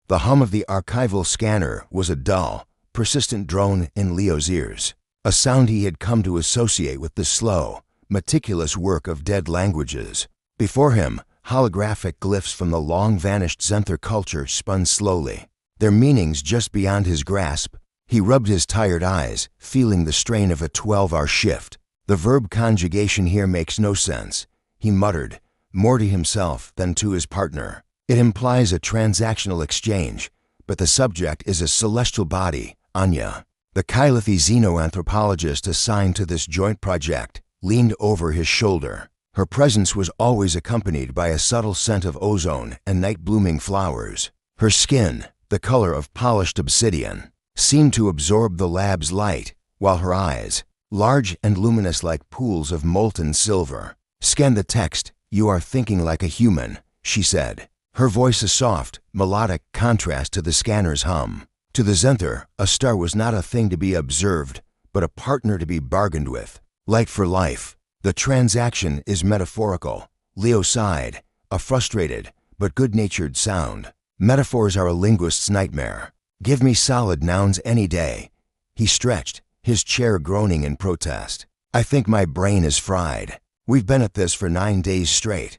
The hum of the archival scanner was a dull, persistent drone in Leo's ears, a sound he had come to associate with the slow, meticulous work of dead languages. Before him, holographic glyphs from the long-vanished Zenther culture spun slowly, their meanings just beyond his grasp. He rubbed his tired eyes, feeling the strain of a 12-hour shift. The verb conjugation here makes no sense, he muttered, more to himself than to his partner. It implies a transactional exchange, but the subject is a celestial body, Anya. The Kylithy xenoanthropologist assigned to this joint project leaned over his shoulder. Her presence was always accompanied by a subtle scent of ozone and night-blooming flowers. Her skin, the color of polished obsidian, seemed to absorb the lab's light, while her eyes, large and luminous like pools of molten silver, scanned the text. "You are thinking like a human," she said, her voice a soft, melodic contrast to the scanner's hum. To the Zenther, a star was not a thing to be observed, but a partner to be bargained with. Light for life. The transaction is metaphorical. Leo sighed, a frustrated but good-natured sound. Metaphors are a linguist's nightmare. Give me solid nouns any day. He stretched, his chair groaning in protest. I think my brain is fried. We've been at this for 9 days straight.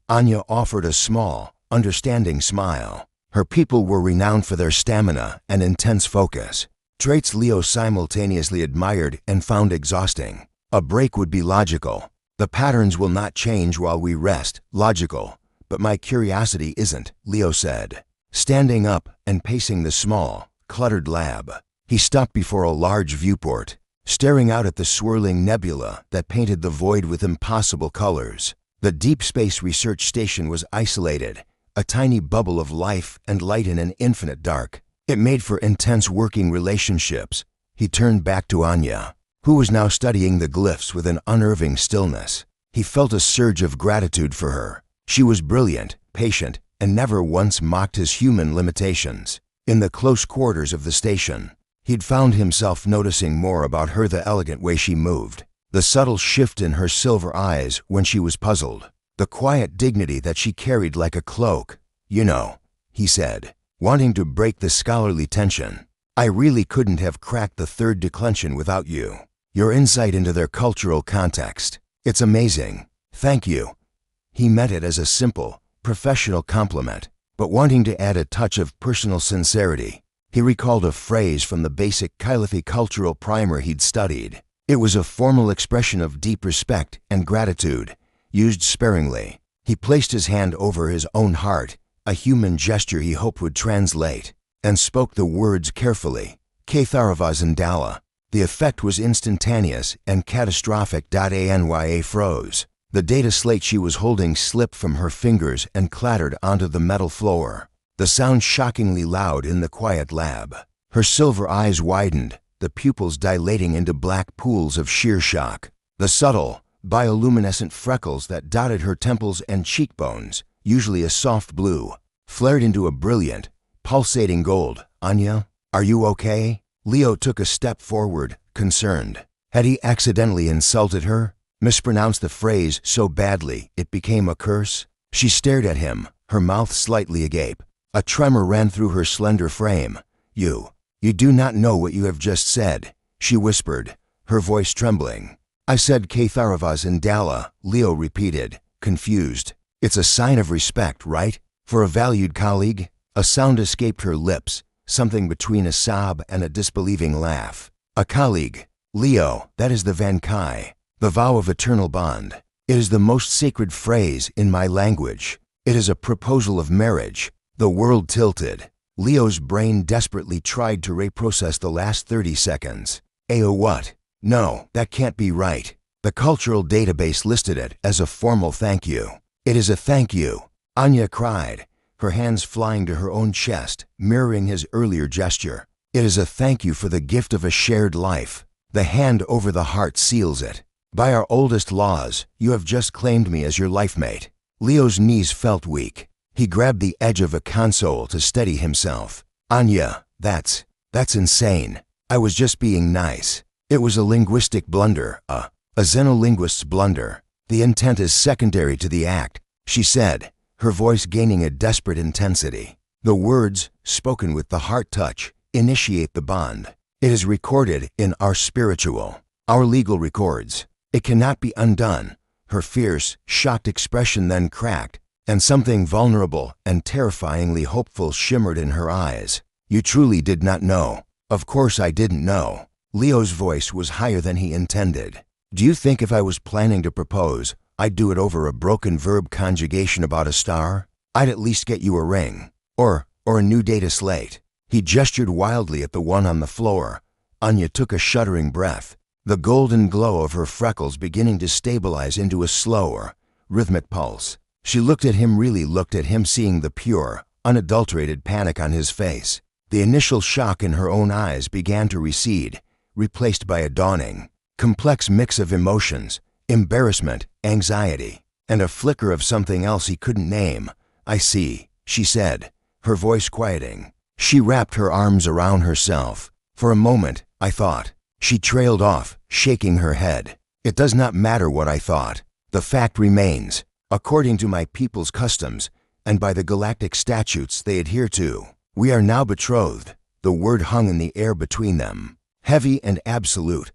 Anya offered a small, understanding smile. Her people were renowned for their stamina and intense focus, traits Leo simultaneously admired and found exhausting. A break would be logical. The patterns will not change while we rest, logical. But my curiosity isn't, Leo said, standing up and pacing the small, cluttered lab. He stopped before a large viewport, staring out at the swirling nebula that painted the void with impossible colors. The Deep Space Research Station was isolated, a tiny bubble of life and light in an infinite dark. It made for intense working relationships. He turned back to Anya, who was now studying the glyphs with an unnerving stillness. He felt a surge of gratitude for her. She was brilliant, patient, and never once mocked his human limitations. In the close quarters of the station, he'd found himself noticing more about her: the elegant way she moved, the subtle shift in her silver eyes when she was puzzled, the quiet dignity that she carried like a cloak. "You know," he said, wanting to break the scholarly tension, "I really couldn't have cracked the third declension without you. Your insight into their cultural context. It's amazing. Thank you." He meant it as a simple, professional compliment, but wanting to add a touch of personal sincerity, he recalled a phrase from the basic Kylithy cultural primer he'd studied. It was a formal expression of deep respect and gratitude, used sparingly. He placed his hand over his own heart, a human gesture he hoped would translate, and spoke the words carefully. Katharavazandala. The effect was instantaneous and catastrophic. Anya froze. The data slate she was holding slipped from her fingers and clattered onto the metal floor. The sound shockingly loud in the quiet lab. Her silver eyes widened, the pupils dilating into black pools of sheer shock. The subtle, bioluminescent freckles that dotted her temples and cheekbones, usually a soft blue, flared into a brilliant, pulsating gold. "Anya, are you okay?" Leo took a step forward, concerned. Had he accidentally insulted her? Mispronounced the phrase so badly it became a curse? She stared at him, her mouth slightly agape. A tremor ran through her slender frame. You do not know what you have just said," she whispered, her voice trembling. "I said Katharavazandala," Leo repeated, confused. "It's a sign of respect, right? For a valued colleague?" A sound escaped her lips, something between a sob and a disbelieving laugh. "A colleague. Leo, that is the Van Kai, the vow of eternal bond. It is the most sacred phrase in my language. It is a proposal of marriage." The world tilted. Leo's brain desperately tried to reprocess the last 30 seconds. What? No, that can't be right. The cultural database listed it as a formal thank you. "It is a thank you," Anya cried, her hands flying to her own chest, mirroring his earlier gesture. "It is a thank you for the gift of a shared life. The hand over the heart seals it. By our oldest laws, you have just claimed me as your life mate." Leo's knees felt weak. He grabbed the edge of a console to steady himself. "Anya, that's insane. I was just being nice. It was a linguistic blunder, a Xenolinguist's blunder. The intent is secondary to the act," she said, her voice gaining a desperate intensity. The words, spoken with the heart touch, initiate the bond. It is recorded in our spiritual, our legal records. It cannot be undone. Her fierce, shocked expression then cracked, and something vulnerable and terrifyingly hopeful shimmered in her eyes. You truly did not know. Of course I didn't know. Leo's voice was higher than he intended. Do you think if I was planning to propose, I'd do it over a broken verb conjugation about a star? I'd at least get you a ring. Or a new data slate. He gestured wildly at the one on the floor. Anya took a shuddering breath, the golden glow of her freckles beginning to stabilize into a slower, rhythmic pulse. She looked at him, really looked at him, seeing the pure, unadulterated panic on his face. The initial shock in her own eyes began to recede, replaced by a dawning, complex mix of emotions, embarrassment, anxiety, and a flicker of something else he couldn't name. I see, she said, her voice quieting. She wrapped her arms around herself. For a moment, I thought. She trailed off, shaking her head. It does not matter what I thought. The fact remains. According to my people's customs, and by the galactic statutes they adhere to, we are now betrothed. The word hung in the air between them, heavy and absolute.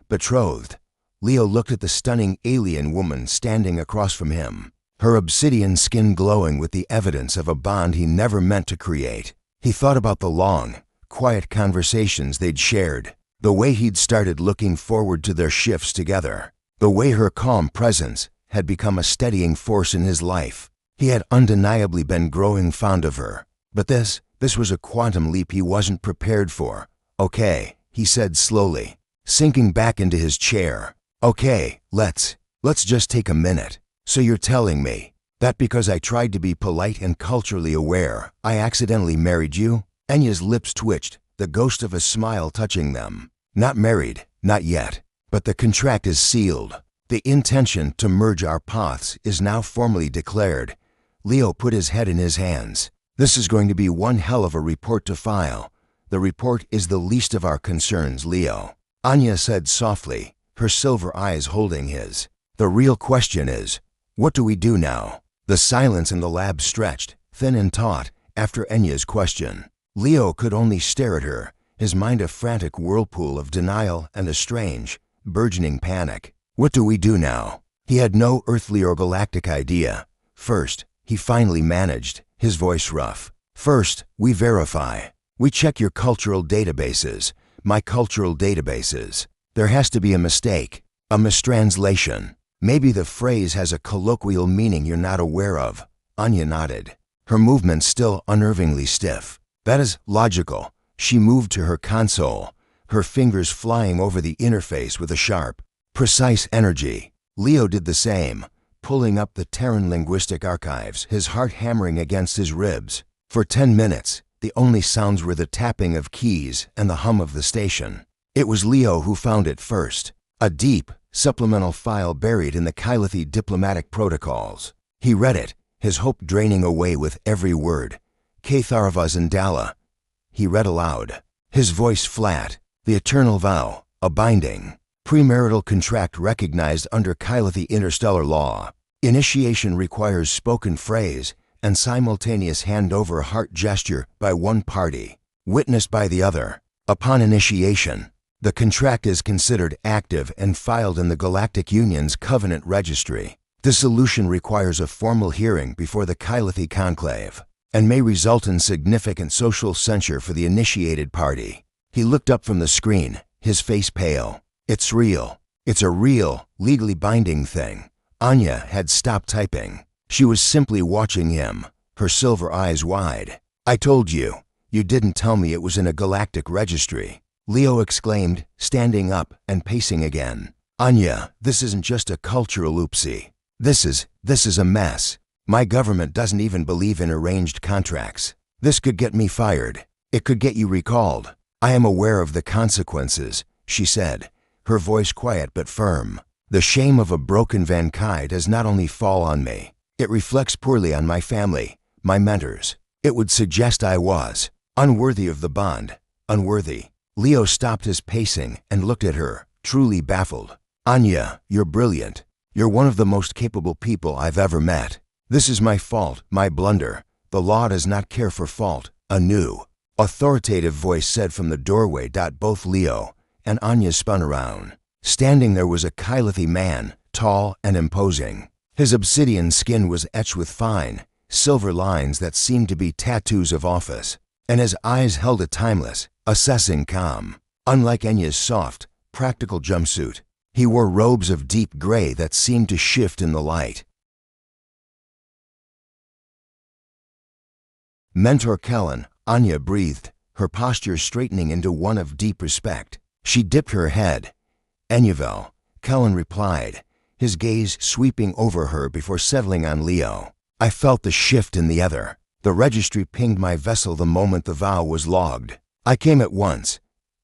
Betrothed. Leo looked at the stunning alien woman standing across from him, her obsidian skin glowing with the evidence of a bond he never meant to create. He thought about the long, quiet conversations they'd shared, the way he'd started looking forward to their shifts together, the way her calm presence had become a steadying force in his life. He had undeniably been growing fond of her. But this was a quantum leap he wasn't prepared for. Okay, he said slowly, sinking back into his chair. Okay, let's just take a minute. So you're telling me that because I tried to be polite and culturally aware, I accidentally married you? Enya's lips twitched, the ghost of a smile touching them. Not married, not yet, but the contract is sealed. The intention to merge our paths is now formally declared. Leo put his head in his hands. This is going to be one hell of a report to file. The report is the least of our concerns, Leo. Anya said softly, her silver eyes holding his. The real question is, what do we do now? The silence in the lab stretched, thin and taut, after Enya's question. Leo could only stare at her, his mind a frantic whirlpool of denial and a strange, burgeoning panic. What do we do now? He had no earthly or galactic idea. First, he finally managed, his voice rough. First, we verify. We check your cultural databases, my cultural databases. There has to be a mistake, a mistranslation. Maybe the phrase has a colloquial meaning you're not aware of. Anya nodded, her movements still unnervingly stiff. That is logical. She moved to her console, her fingers flying over the interface with a sharp, precise energy. Leo did the same, pulling up the Terran linguistic archives, his heart hammering against his ribs. For 10 minutes, the only sounds were the tapping of keys and the hum of the station. It was Leo who found it first, a deep, supplemental file buried in the Galactic diplomatic protocols. He read it, his hope draining away with every word. Katharva Zandala. He read aloud, his voice flat. The eternal vow, a binding, premarital contract recognized under Galactic interstellar law. Initiation requires spoken phrase and simultaneous handover heart gesture by one party, witnessed by the other. Upon initiation, the contract is considered active and filed in the Galactic Union's Covenant Registry. Dissolution requires a formal hearing before the Galactic Conclave, and may result in significant social censure for the initiated party. He looked up from the screen, his face pale. It's real. It's a real, legally binding thing. Anya had stopped typing. She was simply watching him, her silver eyes wide. I told you. You didn't tell me it was in a galactic registry. Leo exclaimed, standing up and pacing again. Anya, this isn't just a cultural oopsie. This is a mess. My government doesn't even believe in arranged contracts. This could get me fired. It could get you recalled. I am aware of the consequences, she said, her voice quiet but firm. The shame of a broken Vankai does not only fall on me. It reflects poorly on my family, my mentors. It would suggest I was unworthy of the bond, unworthy. Leo stopped his pacing and looked at her, truly baffled. Anya, you're brilliant. You're one of the most capable people I've ever met. This is my fault, my blunder. the law does not care for fault, a new, authoritative voice said from the doorway. Both Leo and Anya spun around. Standing there was a Kylithy man, tall and imposing. His obsidian skin was etched with fine, silver lines that seemed to be tattoos of office, and his eyes held a timeless, assessing calm. Unlike Anya's soft, practical jumpsuit, he wore robes of deep gray that seemed to shift in the light. Mentor Kellen, Anya breathed, her posture straightening into one of deep respect. She dipped her head. Enyavel, Kellen replied, his gaze sweeping over her before settling on Leo. I felt the shift in the other. The registry pinged my vessel the moment the vow was logged. I came at once.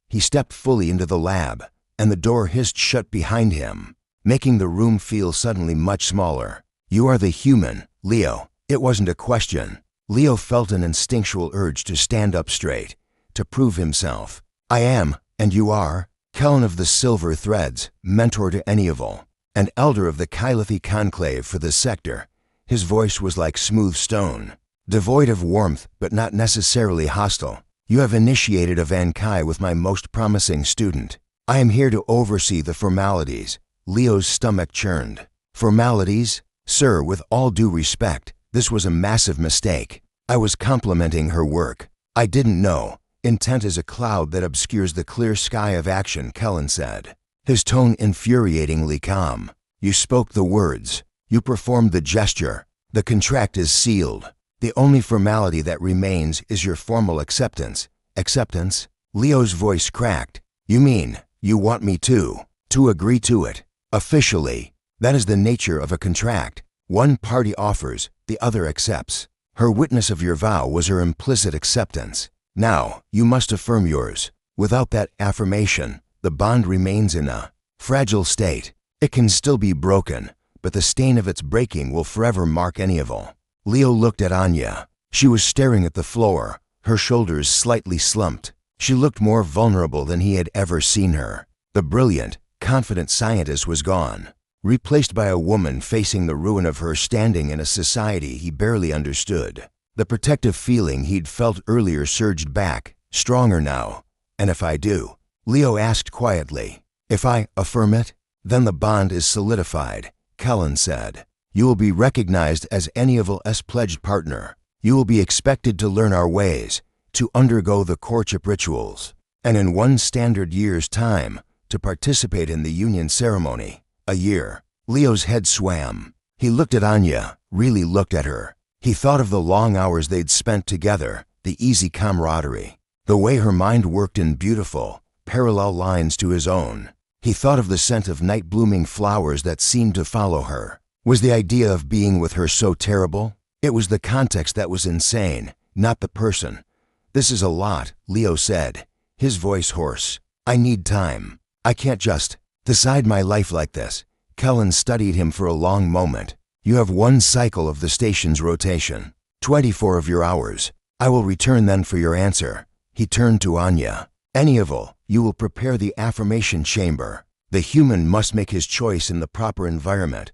He stepped fully into the lab, and the door hissed shut behind him, making the room feel suddenly much smaller. You are the human, Leo. It wasn't a question. Leo felt an instinctual urge to stand up straight, to prove himself. I am, and you are, Kellen of the Silver Threads, mentor to Enyavel, and elder of the Kylithy conclave for this sector. His voice was like smooth stone, devoid of warmth but not necessarily hostile. You have initiated a Vankai with my most promising student. I am here to oversee the formalities. Leo's stomach churned. Formalities? Sir, with all due respect, this was a massive mistake. I was complimenting her work. I didn't know. Intent is a cloud that obscures the clear sky of action, Kellen said, his tone infuriatingly calm. You spoke the words. You performed the gesture. The contract is sealed. The only formality that remains is your formal acceptance. Acceptance? Leo's voice cracked. You mean, you want me to agree to it? Officially. That is the nature of a contract. One party offers, the other accepts. Her witness of your vow was her implicit acceptance. Now, you must affirm yours. Without that affirmation, the bond remains in a fragile state. It can still be broken, but the stain of its breaking will forever mark Enyavel. Leo looked at Anya. She was staring at the floor, her shoulders slightly slumped. She looked more vulnerable than he had ever seen her. The brilliant, confident scientist was gone, replaced by a woman facing the ruin of her standing in a society he barely understood. The protective feeling he'd felt earlier surged back, stronger now. And if I do? Leo asked quietly. If I affirm it? Then the bond is solidified, Kellen said. You will be recognized as Enyavel's pledged partner. You will be expected to learn our ways, to undergo the courtship rituals, and in 1 standard year's time, to participate in the union ceremony. A year. Leo's head swam. He looked at Anya, really looked at her. He thought of the long hours they'd spent together, the easy camaraderie, the way her mind worked in beautiful, parallel lines to his own. He thought of the scent of night-blooming flowers that seemed to follow her. Was the idea of being with her so terrible? It was the context that was insane, not the person. This is a lot, Leo said, his voice hoarse. I need time. I can't just decide my life like this. Kellen studied him for a long moment. You have 1 cycle of the station's rotation, 24 of your hours. I will return then for your answer. He turned to Anya. Enyavel, you will prepare the affirmation chamber. The human must make his choice in the proper environment.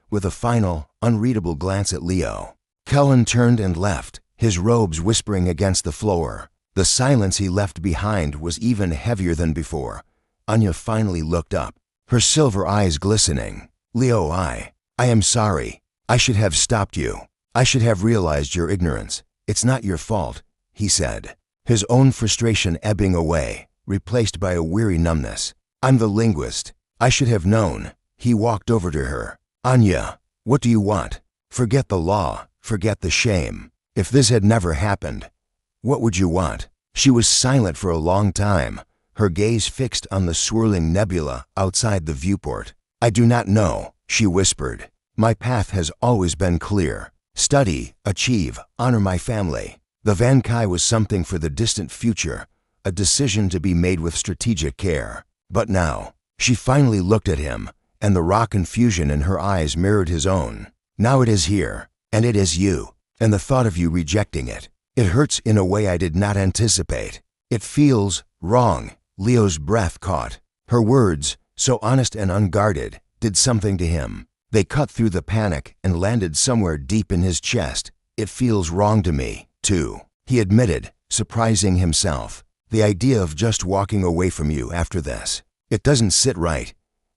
With a final, unreadable glance at Leo, Kellen turned and left, his robes whispering against the floor. The silence he left behind was even heavier than before. Anya finally looked up, her silver eyes glistening. Leo, I am sorry. I should have stopped you. I should have realized your ignorance. It's not your fault, he said, his own frustration ebbing away, replaced by a weary numbness. I'm the linguist. I should have known. He walked over to her. Anya, what do you want? Forget the law. Forget the shame. If this had never happened, what would you want? She was silent for a long time, her gaze fixed on the swirling nebula outside the viewport. I do not know, she whispered. My path has always been clear. Study, achieve, honor my family. The Vankai was something for the distant future, a decision to be made with strategic care. But now, she finally looked at him, and the raw confusion in her eyes mirrored his own. Now it is here, and it is you, and the thought of you rejecting it. It hurts in a way I did not anticipate. It feels wrong. Leo's breath caught. Her words, so honest and unguarded, did something to him. They cut through the panic and landed somewhere deep in his chest. It feels wrong to me, too, he admitted, surprising himself. The idea of just walking away from you after this. It doesn't sit right.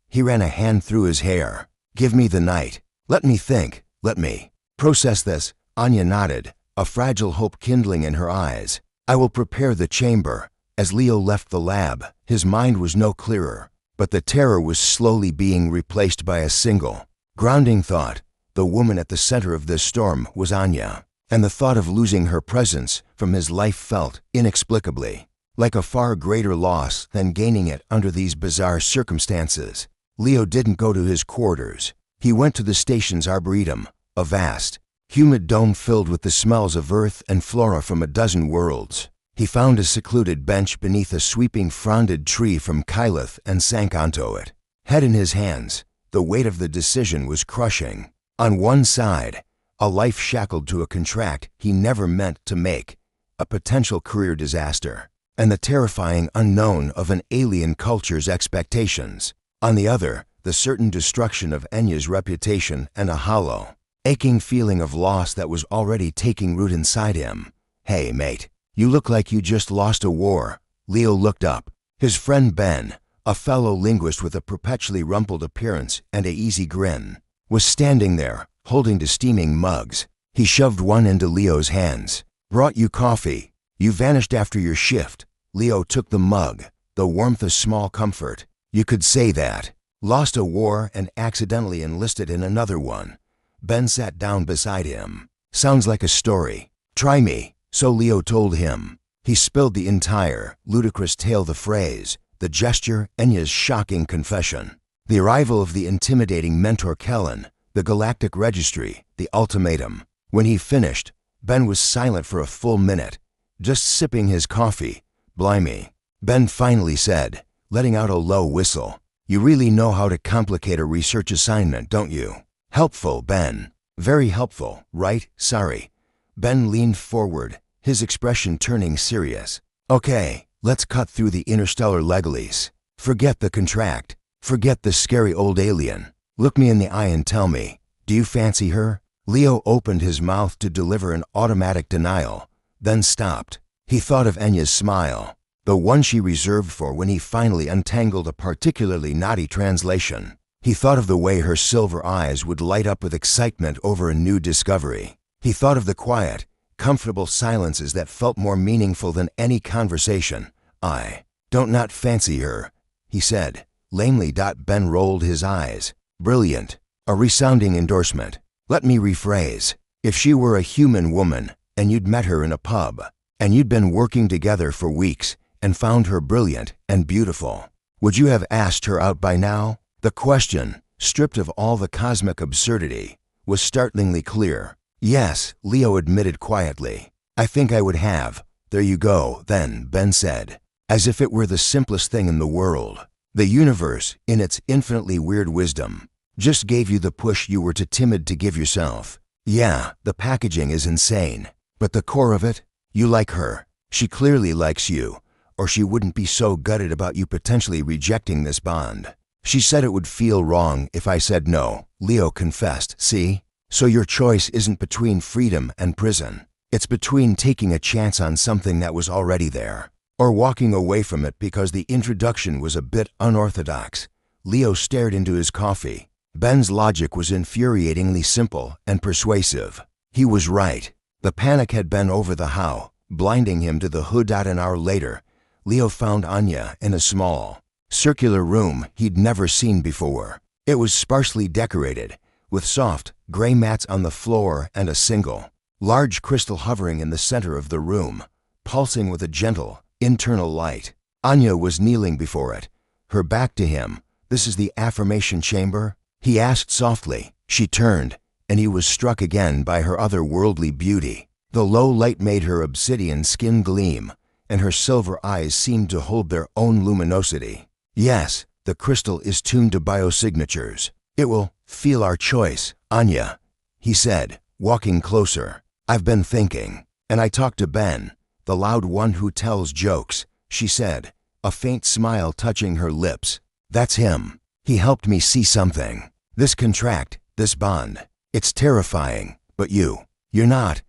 He ran a hand through his hair. Give me the night. Let me think. Let me process this. Anya nodded, a fragile hope kindling in her eyes. I will prepare the chamber. As Leo left the lab, his mind was no clearer, but the terror was slowly being replaced by a single, grounding thought. The woman at the center of this storm was Anya, and the thought of losing her presence from his life felt, inexplicably, like a far greater loss than gaining it under these bizarre circumstances. Leo didn't go to his quarters. He went to the station's arboretum, a vast, humid dome filled with the smells of earth and flora from a dozen worlds. He found a secluded bench beneath a sweeping fronded tree from Kylith and sank onto it. Head in his hands, the weight of the decision was crushing. On one side, a life shackled to a contract he never meant to make, a potential career disaster, and the terrifying unknown of an alien culture's expectations. On the other, the certain destruction of Enya's reputation and a hollow, aching feeling of loss that was already taking root inside him. Hey, mate, you look like you just lost a war. Leo looked up. His friend Ben, a fellow linguist with a perpetually rumpled appearance and a easy grin, was standing there, holding two steaming mugs. He shoved one into Leo's hands. Brought you coffee. You vanished after your shift. Leo took the mug, the warmth a small comfort. You could say that. Lost a war and accidentally enlisted in another one. Ben sat down beside him. Sounds like a story. Try me, so Leo told him. He spilled the entire, ludicrous tale, the phrase, the gesture, Enya's shocking confession. The arrival of the intimidating mentor Kellen, the Galactic registry, the ultimatum. When he finished, Ben was silent for a full minute, just sipping his coffee. Blimey, Ben finally said, letting out a low whistle. You really know how to complicate a research assignment, don't you? Helpful, Ben. Very helpful, right? Sorry. Ben leaned forward, his expression turning serious. Okay, let's cut through the interstellar legalese. Forget the contract. Forget the scary old alien. Look me in the eye and tell me, do you fancy her? Leo opened his mouth to deliver an automatic denial, then stopped. He thought of Enya's smile, the one she reserved for when he finally untangled a particularly naughty translation. He thought of the way her silver eyes would light up with excitement over a new discovery. He thought of the quiet, comfortable silences that felt more meaningful than any conversation. I don't not fancy her, he said, lamely. Ben rolled his eyes. Brilliant. A resounding endorsement. Let me rephrase. If she were a human woman, and you'd met her in a pub, and you'd been working together for weeks, and found her brilliant and beautiful, would you have asked her out by now? The question, stripped of all the cosmic absurdity, was startlingly clear. Yes, Leo admitted quietly. I think I would have. There you go, then, Ben said, as if it were the simplest thing in the world. The universe, in its infinitely weird wisdom, just gave you the push you were too timid to give yourself. Yeah, the packaging is insane, but the core of it, you like her. She clearly likes you, or she wouldn't be so gutted about you potentially rejecting this bond. She said it would feel wrong if I said no, Leo confessed. See? So your choice isn't between freedom and prison. It's between taking a chance on something that was already there, or walking away from it because the introduction was a bit unorthodox. Leo stared into his coffee. Ben's logic was infuriatingly simple and persuasive. He was right. The panic had been over the how, blinding him to the who. An hour later, Leo found Anya in a small, circular room he'd never seen before. It was sparsely decorated, with soft, gray mats on the floor and a single, large crystal hovering in the center of the room, pulsing with a gentle, internal light. Anya was kneeling before it, her back to him. This is the affirmation chamber? He asked softly. She turned, and he was struck again by her otherworldly beauty. The low light made her obsidian skin gleam, and her silver eyes seemed to hold their own luminosity. Yes, the crystal is tuned to biosignatures. It will feel our choice, Anya, he said, walking closer. I've been thinking, and I talked to Ben, the loud one who tells jokes, she said, a faint smile touching her lips. That's him. He helped me see something. This contract, this bond, it's terrifying, but you're not.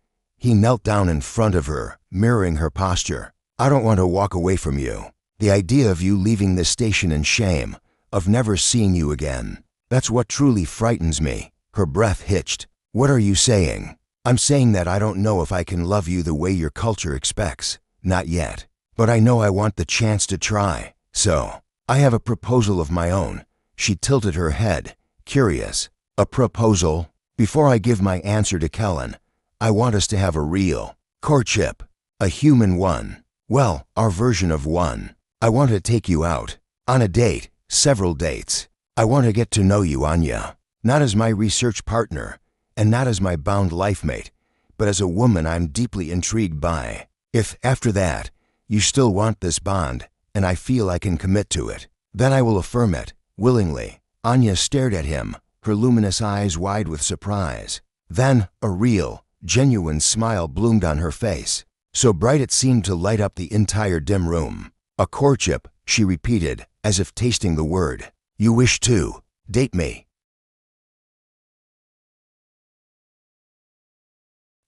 He knelt down in front of her, mirroring her posture. I don't want to walk away from you. The idea of you leaving this station in shame, of never seeing you again, that's what truly frightens me. Her breath hitched. What are you saying? I'm saying that I don't know if I can love you the way your culture expects. Not yet. But I know I want the chance to try. So, I have a proposal of my own. She tilted her head, curious. A proposal? Before I give my answer to Kellen, I want us to have a real courtship. A human one. Well, our version of one. I want to take you out. On a date. Several dates. I want to get to know you, Anya. Not as my research partner, and not as my bound life mate, but as a woman I'm deeply intrigued by. If, after that, you still want this bond, and I feel I can commit to it, then I will affirm it, willingly. Anya stared at him, her luminous eyes wide with surprise. Then, a real, genuine smile bloomed on her face, so bright it seemed to light up the entire dim room. A courtship, she repeated, as if tasting the word. You wish to date me?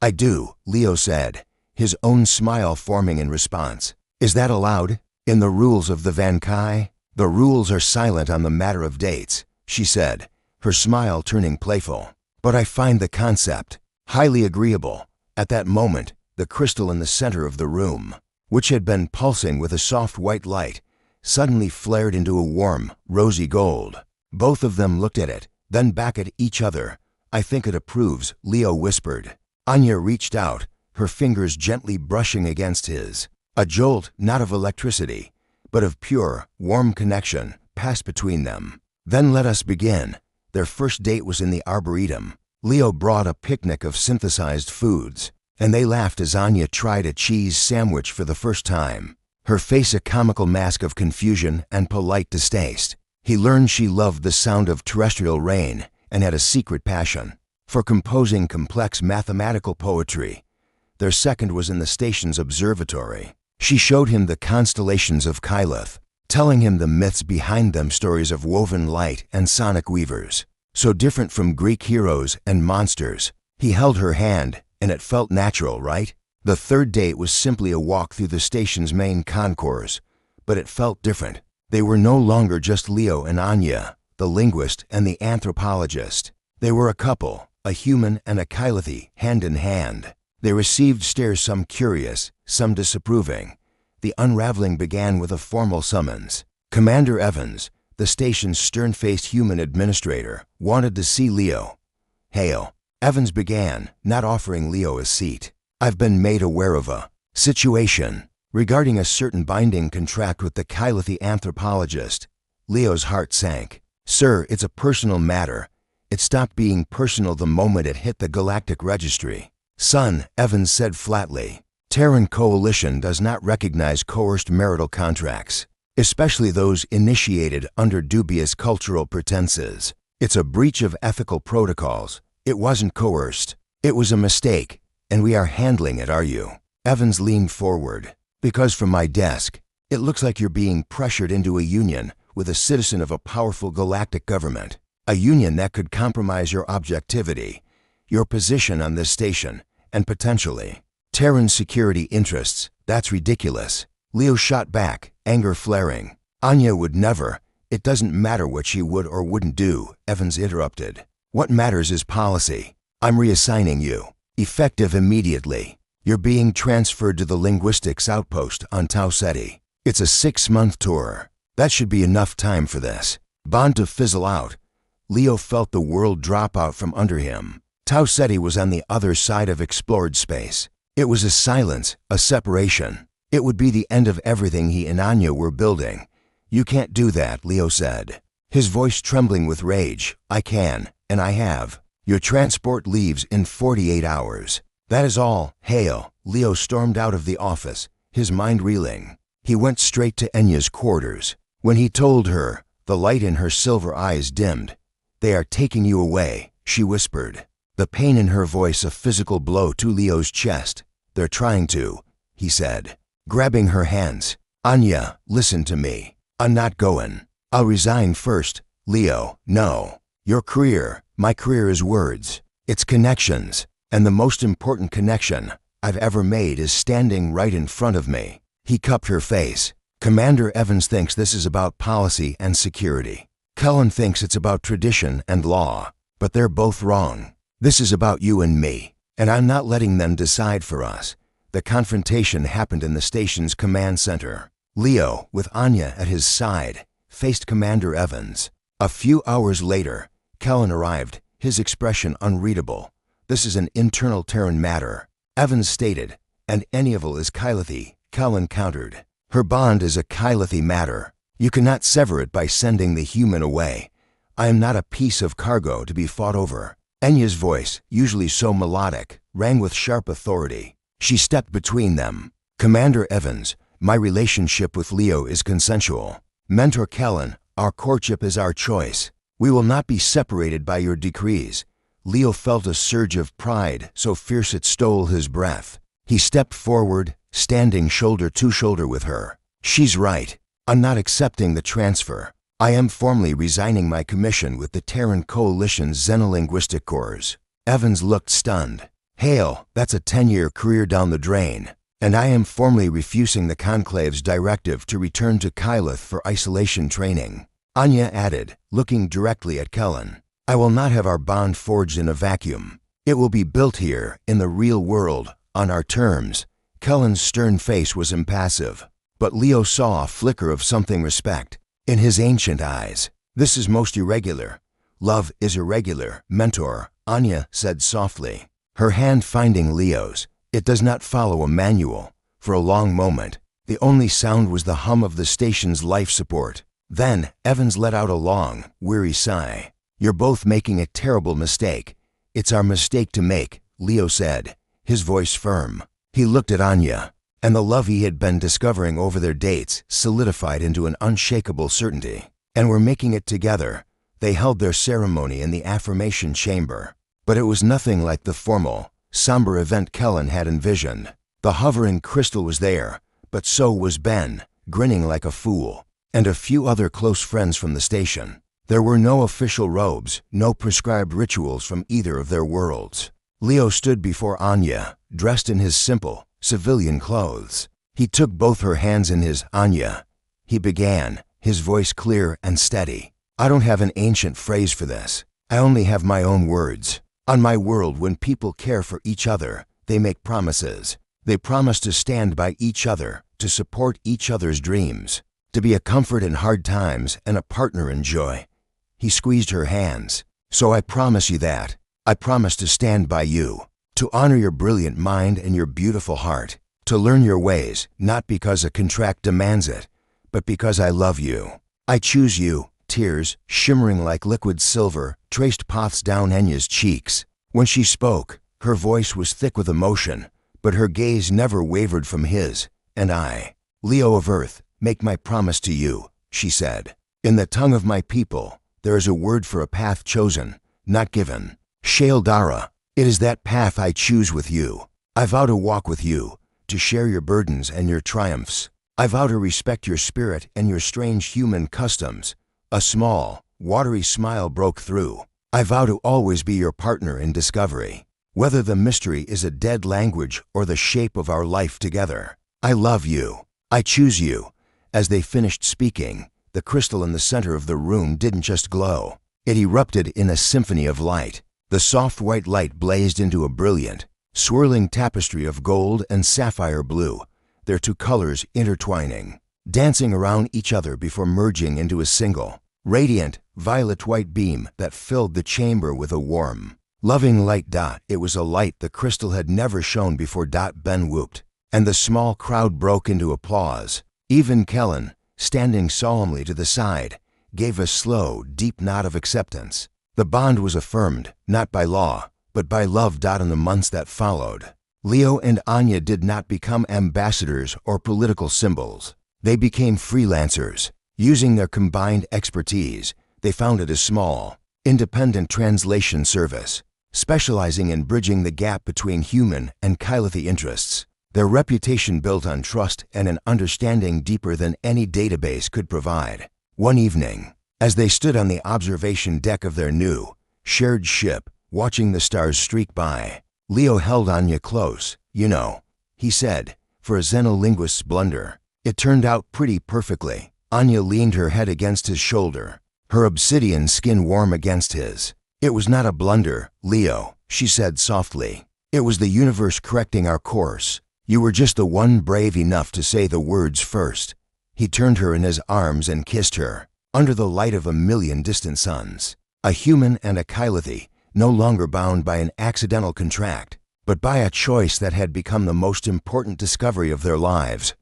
I do, Leo said, his own smile forming in response. Is that allowed? In the rules of the Van Kai? The rules are silent on the matter of dates, she said, her smile turning playful. But I find the concept highly agreeable. At that moment, the crystal in the center of the room, which had been pulsing with a soft white light, suddenly flared into a warm, rosy gold. Both of them looked at it, then back at each other. I think it approves, Leo whispered. Anya reached out, her fingers gently brushing against his. A jolt, not of electricity, but of pure, warm connection, passed between them. Then let us begin. Their first date was in the Arboretum. Leo brought a picnic of synthesized foods, and they laughed as Anya tried a cheese sandwich for the first time, her face a comical mask of confusion and polite distaste. He learned she loved the sound of terrestrial rain and had a secret passion for composing complex mathematical poetry. Their second was in the station's observatory. She showed him the constellations of Kylith, telling him the myths behind them, stories of woven light and sonic weavers, so different from Greek heroes and monsters. He held her hand, and it felt natural, right? The third date was simply a walk through the station's main concourse, but it felt different. They were no longer just Leo and Anya, the linguist and the anthropologist. They were a couple, a human and a Kylithi, hand in hand. They received stares, some curious, some disapproving. The unraveling began with a formal summons. Commander Evans, the station's stern-faced human administrator, wanted to see Leo. Hail. Evans began, not offering Leo a seat. I've been made aware of a situation regarding a certain binding contract with the Kylithi anthropologist. Leo's heart sank. Sir, it's a personal matter. It stopped being personal the moment it hit the Galactic registry. Son, Evans said flatly, Terran Coalition does not recognize coerced marital contracts, especially those initiated under dubious cultural pretenses. It's a breach of ethical protocols. It wasn't coerced. It was a mistake, and we are handling it, are you? Evans leaned forward. Because from my desk, it looks like you're being pressured into a union with a citizen of a powerful galactic government. A union that could compromise your objectivity, your position on this station, and potentially Terran security interests. That's ridiculous. Leo shot back, anger flaring. Anya would never. It doesn't matter what she would or wouldn't do, Evans interrupted. What matters is policy. I'm reassigning you. Effective immediately. You're being transferred to the linguistics outpost on Tau Ceti. It's a 6-month tour. That should be enough time for this bond to fizzle out. Leo felt the world drop out from under him. Tau Ceti was on the other side of explored space. It was a silence, a separation. It would be the end of everything he and Anya were building. You can't do that, Leo said, his voice trembling with rage. I can, and I have. Your transport leaves in 48 hours. That is all. Hail. Leo stormed out of the office, his mind reeling. He went straight to Enya's quarters. When he told her, the light in her silver eyes dimmed. They are taking you away, she whispered, the pain in her voice a physical blow to Leo's chest. They're trying to, he said, grabbing her hands. Anya, listen to me. I'm not going. I'll resign first. Leo, no. Your career, my career is words. It's connections. And the most important connection, I've ever made is standing right in front of me." He cupped her face. "Commander Evans thinks this is about policy and security. Kellen thinks it's about tradition and law. But they're both wrong. This is about you and me, and I'm not letting them decide for us." The confrontation happened in the station's command center. Leo, with Anya at his side, faced Commander Evans. A few hours later, Kellen arrived, his expression unreadable. "This is an internal Terran matter," Evans stated. "And Ennival is Kylothi," Kellen countered. "Her bond is a Kylothi matter. You cannot sever it by sending the human away. I am not a piece of cargo to be fought over." Enya's voice, usually so melodic, rang with sharp authority. She stepped between them. "Commander Evans, my relationship with Leo is consensual. Mentor Kellen, our courtship is our choice. We will not be separated by your decrees." Leo felt a surge of pride so fierce it stole his breath. He stepped forward, standing shoulder to shoulder with her. "She's right. I'm not accepting the transfer. I am formally resigning my commission with the Terran Coalition's Xenolinguistic Corps." Evans looked stunned. "Hail, that's a 10-year career down the drain. And I am formally refusing the Conclave's directive to return to Kyloth for isolation training," Anya added, looking directly at Kellen. "I will not have our bond forged in a vacuum. It will be built here, in the real world, on our terms." Kellen's stern face was impassive, but Leo saw a flicker of something respect in his ancient eyes. "This is most irregular." "Love is irregular, Mentor," Anya said softly, her hand finding Leo's. "It does not follow a manual." For a long moment, the only sound was the hum of the station's life support. Then Evans let out a long, weary sigh. "You're both making a terrible mistake." "It's our mistake to make," Leo said, his voice firm. He looked at Anya, and the love he had been discovering over their dates solidified into an unshakable certainty. "And we're making it together." They held their ceremony in the affirmation chamber, but it was nothing like the formal, somber event Kellen had envisioned. The hovering crystal was there, but so was Ben, grinning like a fool, and a few other close friends from the station. There were no official robes, no prescribed rituals from either of their worlds. Leo stood before Anya, dressed in his simple, civilian clothes. He took both her hands in his. "Anya," he began, his voice clear and steady. "I don't have an ancient phrase for this. I only have my own words. On my world, when people care for each other, they make promises. They promise to stand by each other, to support each other's dreams, to be a comfort in hard times and a partner in joy." He squeezed her hands. "So I promise you that. I promise to stand by you, to honor your brilliant mind and your beautiful heart, to learn your ways, not because a contract demands it, but because I love you. I choose you." Tears, shimmering like liquid silver, traced paths down Enya's cheeks. When she spoke, her voice was thick with emotion, but her gaze never wavered from his. "And I, Leo of Earth, make my promise to you," she said. "In the tongue of my people, there is a word for a path chosen, not given. Shael Dara, it is that path I choose with you. I vow to walk with you, to share your burdens and your triumphs. I vow to respect your spirit and your strange human customs." A small, watery smile broke through. "I vow to always be your partner in discovery, whether the mystery is a dead language or the shape of our life together. I love you. I choose you." As they finished speaking, the crystal in the center of the room didn't just glow. It erupted in a symphony of light. The soft white light blazed into a brilliant, swirling tapestry of gold and sapphire blue, their two colors intertwining, dancing around each other before merging into a single, radiant, violet-white beam that filled the chamber with a warm, loving light. It was a light the crystal had never shown before. Ben whooped, and the small crowd broke into applause. Even Kellen, standing solemnly to the side, gave a slow, deep nod of acceptance. The bond was affirmed, not by law, but by love. In the months that followed, Leo and Anya did not become ambassadors or political symbols. They became freelancers. Using their combined expertise, they founded a small, independent translation service, specializing in bridging the gap between human and Kylothi interests. Their reputation built on trust and an understanding deeper than any database could provide. One evening, as they stood on the observation deck of their new, shared ship, watching the stars streak by, Leo held Anya close. You know, he said, for a Xenolinguist's blunder. It turned out pretty perfectly. Anya leaned her head against his shoulder, her obsidian skin warm against his. It was not a blunder, Leo, she said softly. It was the universe correcting our course. You were just the one brave enough to say the words first. He turned her in his arms and kissed her, under the light of a million distant suns. A human and a Kylothi, no longer bound by an accidental contract, but by a choice that had become the most important discovery of their lives.